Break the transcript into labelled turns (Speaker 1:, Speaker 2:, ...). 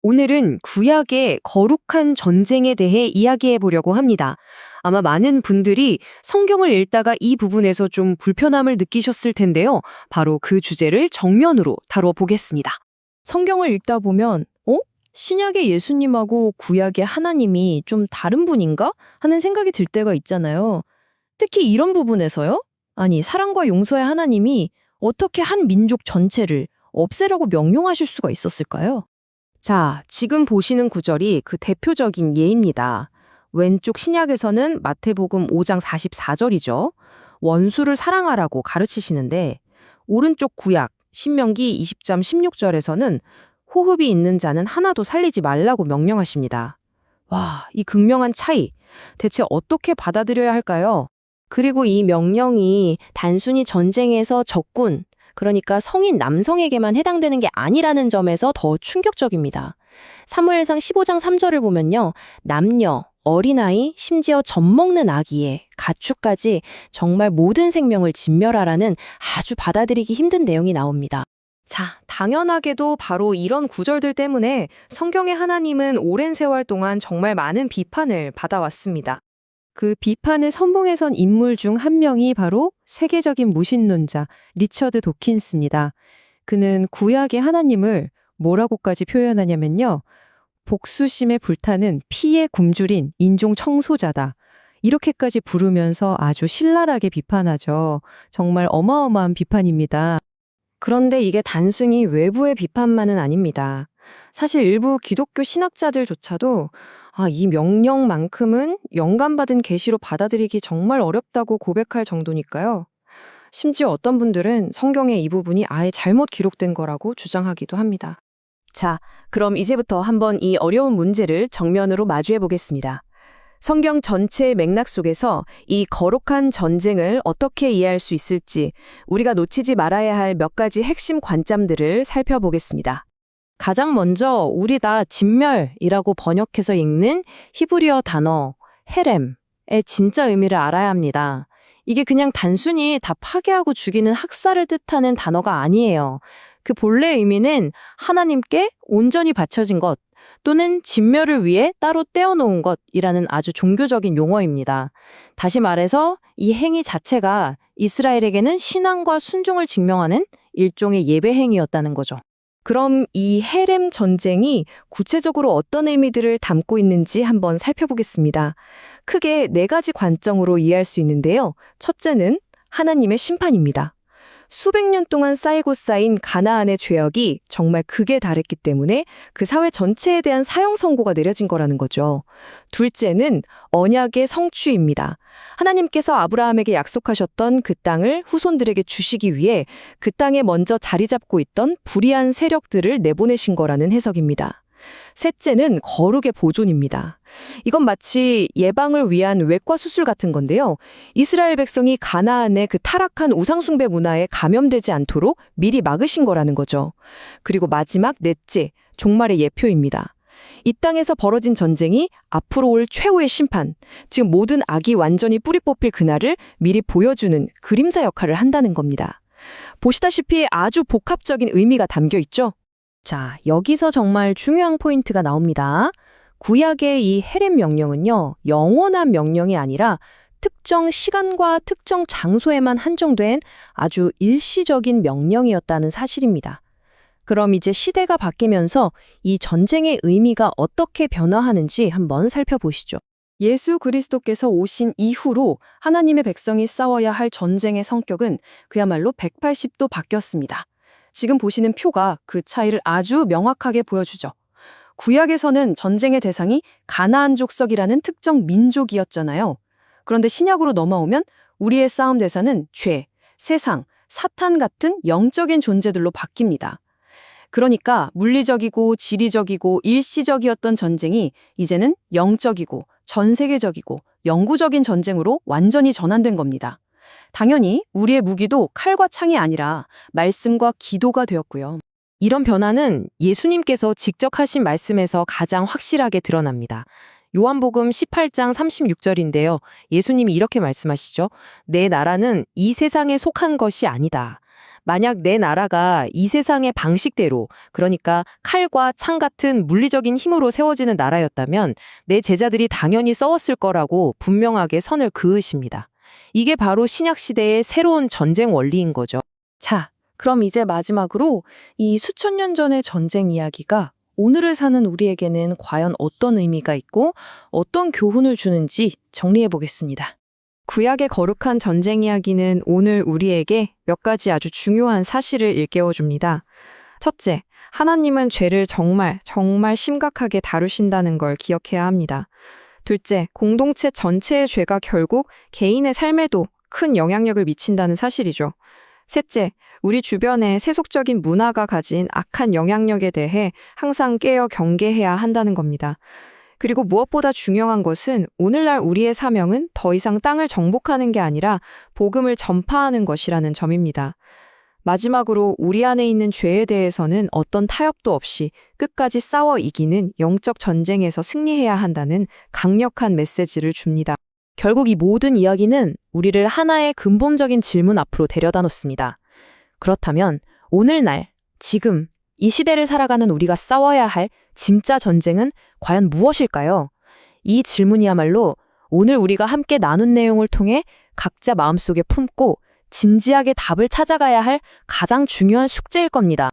Speaker 1: 오늘은 구약의 거룩한 전쟁에 대해 이야기해 보려고 합니다. 아마 많은 분들이 성경을 읽다가 이 부분에서 좀 불편함을 느끼셨을 텐데요. 바로 그 주제를 정면으로 다뤄 보겠습니다.
Speaker 2: 성경을 읽다 보면, 신약의 예수님하고 구약의 하나님이 좀 다른 분인가? 하는 생각이 들 때가 있잖아요. 특히 이런 부분에서요? 아니, 사랑과 용서의 하나님이 어떻게 한 민족 전체를 없애라고 명령하실 수가 있었을까요?
Speaker 1: 자, 지금 보시는 구절이 그 대표적인 예입니다. 왼쪽 신약에서는 마태복음 5장 44절이죠. 원수를 사랑하라고 가르치시는데, 오른쪽 구약 신명기 20장 16절에서는 호흡이 있는 자는 하나도 살리지 말라고 명령하십니다. 와, 이 극명한 차이, 대체 어떻게 받아들여야 할까요?
Speaker 2: 그리고 이 명령이 단순히 전쟁에서 적군, 그러니까 성인 남성에게만 해당되는 게 아니라는 점에서 더 충격적입니다. 사무엘상 15장 3절을 보면요. 남녀, 어린아이, 심지어 젖먹는 아기에 가축까지 정말 모든 생명을 진멸하라는 아주 받아들이기 힘든 내용이 나옵니다.
Speaker 1: 자, 당연하게도 바로 이런 구절들 때문에 성경의 하나님은 오랜 세월 동안 정말 많은 비판을 받아왔습니다. 그 비판을 선봉에 선 인물 중 한 명이 바로 세계적인 무신론자 리처드 도킨스입니다. 그는 구약의 하나님을 뭐라고까지 표현하냐면요. 복수심에 불타는 피의 굶주린 인종 청소자다. 이렇게까지 부르면서 아주 신랄하게 비판하죠. 정말 어마어마한 비판입니다. 그런데 이게 단순히 외부의 비판만은 아닙니다. 사실 일부 기독교 신학자들조차도 이 명령만큼은 영감받은 계시로 받아들이기 정말 어렵다고 고백할 정도니까요. 심지어 어떤 분들은 성경의 이 부분이 아예 잘못 기록된 거라고 주장하기도 합니다. 자, 그럼 이제부터 한번 이 어려운 문제를 정면으로 마주해 보겠습니다. 성경 전체의 맥락 속에서 이 거룩한 전쟁을 어떻게 이해할 수 있을지 우리가 놓치지 말아야 할 몇 가지 핵심 관점들을 살펴보겠습니다. 가장 먼저 우리 다 진멸이라고 번역해서 읽는 히브리어 단어 헤렘의 진짜 의미를 알아야 합니다. 이게 그냥 단순히 다 파괴하고 죽이는 학살을 뜻하는 단어가 아니에요. 그 본래 의미는 하나님께 온전히 바쳐진 것 또는 진멸을 위해 따로 떼어놓은 것이라는 아주 종교적인 용어입니다. 다시 말해서 이 행위 자체가 이스라엘에게는 신앙과 순종을 증명하는 일종의 예배 행위였다는 거죠. 그럼 이 헤렘 전쟁이 구체적으로 어떤 의미들을 담고 있는지 한번 살펴보겠습니다. 크게 네 가지 관점으로 이해할 수 있는데요. 첫째는 하나님의 심판입니다. 수백 년 동안 쌓이고 쌓인 가나안의 죄악이 정말 극에 달했기 때문에 그 사회 전체에 대한 사형 선고가 내려진 거라는 거죠. 둘째는 언약의 성취입니다. 하나님께서 아브라함에게 약속하셨던 그 땅을 후손들에게 주시기 위해 그 땅에 먼저 자리 잡고 있던 불의한 세력들을 내보내신 거라는 해석입니다. 셋째는 거룩의 보존입니다. 이건 마치 예방을 위한 외과 수술 같은 건데요. 이스라엘 백성이 가나안의 그 타락한 우상숭배 문화에 감염되지 않도록 미리 막으신 거라는 거죠. 그리고 마지막 넷째, 종말의 예표입니다. 이 땅에서 벌어진 전쟁이 앞으로 올 최후의 심판, 즉 모든 악이 완전히 뿌리 뽑힐 그날을 미리 보여주는 그림자 역할을 한다는 겁니다. 보시다시피 아주 복합적인 의미가 담겨 있죠? 자, 여기서 정말 중요한 포인트가 나옵니다. 구약의 이 헤렘 명령은요, 영원한 명령이 아니라 특정 시간과 특정 장소에만 한정된 아주 일시적인 명령이었다는 사실입니다. 그럼 이제 시대가 바뀌면서 이 전쟁의 의미가 어떻게 변화하는지 한번 살펴보시죠. 예수 그리스도께서 오신 이후로 하나님의 백성이 싸워야 할 전쟁의 성격은 그야말로 180도 바뀌었습니다. 지금 보시는 표가 그 차이를 아주 명확하게 보여주죠. 구약에서는 전쟁의 대상이 가나안 족속이라는 특정 민족이었잖아요. 그런데 신약으로 넘어오면 우리의 싸움 대상은 죄, 세상, 사탄 같은 영적인 존재들로 바뀝니다. 그러니까 물리적이고 지리적이고 일시적이었던 전쟁이 이제는 영적이고 전 세계적이고 영구적인 전쟁으로 완전히 전환된 겁니다. 당연히 우리의 무기도 칼과 창이 아니라 말씀과 기도가 되었고요. 이런 변화는 예수님께서 직접 하신 말씀에서 가장 확실하게 드러납니다. 요한복음 18장 36절인데요. 예수님이 이렇게 말씀하시죠. 내 나라는 이 세상에 속한 것이 아니다.
Speaker 2: 만약 내 나라가 이 세상의 방식대로, 그러니까 칼과 창 같은 물리적인 힘으로 세워지는 나라였다면 내 제자들이 당연히 싸웠을 거라고 분명하게 선을 그으십니다. 이게 바로 신약 시대의 새로운 전쟁 원리인 거죠.
Speaker 1: 자, 그럼 이제 마지막으로 이 수천 년 전의 전쟁 이야기가 오늘을 사는 우리에게는 과연 어떤 의미가 있고 어떤 교훈을 주는지 정리해 보겠습니다. 구약의 거룩한 전쟁 이야기는 오늘 우리에게 몇 가지 아주 중요한 사실을 일깨워 줍니다. 첫째, 하나님은 죄를 정말 심각하게 다루신다는 걸 기억해야 합니다. 둘째, 공동체 전체의 죄가 결국 개인의 삶에도 큰 영향력을 미친다는 사실이죠. 셋째, 우리 주변의 세속적인 문화가 가진 악한 영향력에 대해 항상 깨어 경계해야 한다는 겁니다. 그리고 무엇보다 중요한 것은 오늘날 우리의 사명은 더 이상 땅을 정복하는 게 아니라 복음을 전파하는 것이라는 점입니다. 마지막으로 우리 안에 있는 죄에 대해서는 어떤 타협도 없이 끝까지 싸워 이기는 영적 전쟁에서 승리해야 한다는 강력한 메시지를 줍니다.
Speaker 2: 결국 이 모든 이야기는 우리를 하나의 근본적인 질문 앞으로 데려다 놓습니다. 그렇다면 오늘날, 지금, 이 시대를 살아가는 우리가 싸워야 할 진짜 전쟁은 과연 무엇일까요? 이 질문이야말로 오늘 우리가 함께 나눈 내용을 통해 각자 마음속에 품고 진지하게 답을 찾아가야 할 가장 중요한 숙제일 겁니다.